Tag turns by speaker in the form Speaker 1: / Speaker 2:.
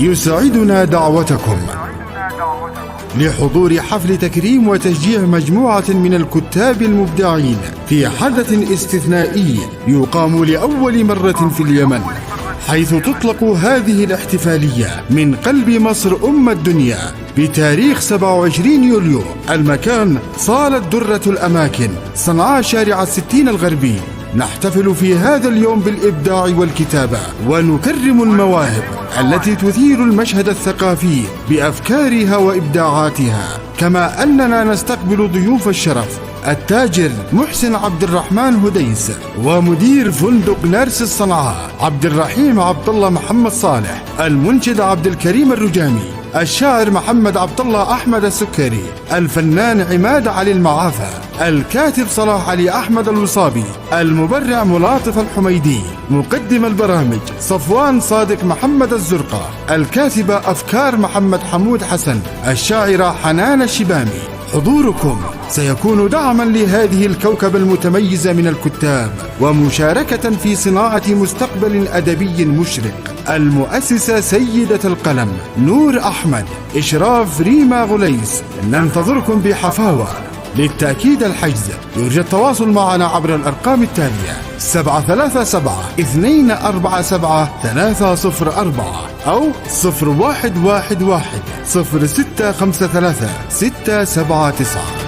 Speaker 1: يسعدنا دعوتكم لحضور حفل تكريم وتشجيع مجموعة من الكتاب المبدعين في حدث استثنائي يقام لأول مرة في اليمن، حيث تطلق هذه الاحتفالية من قلب مصر الدنيا بتاريخ 27 يوليو. المكان صالة درة الأماكن، صنعاء، شارع 60 الغربي. نحتفل في هذا اليوم بالإبداع والكتابة، ونكرم المواهب التي تثير المشهد الثقافي بأفكارها وإبداعاتها. كما أننا نستقبل ضيوف الشرف التاجر محسن عبد الرحمن هديس، ومدير فندق نرس الصنعاء عبد الرحيم عبد الله محمد صالح، المنشد عبد الكريم الرجامي، الشاعر محمد عبد الله أحمد السكري، الفنان عماد علي المعافى، الكاتب صلاح علي أحمد الوصابي، المبرع ملاطف الحميدي، مقدم البرامج صفوان صادق محمد الزرقة، الكاتبة أفكار محمد حمود حسن، الشاعرة حنان الشبامي. حضوركم سيكون دعما لهذه الكوكبة المتميزة من الكتاب، ومشاركة في صناعة مستقبل أدبي مشرق. المؤسسة سيدة القلم نور أحمد، إشراف ريما غليس. ننتظركم بحفاوة. للتأكيد الحجز يرجى التواصل معنا عبر الأرقام التالية: 737-247-304 أو 0111-0653-679.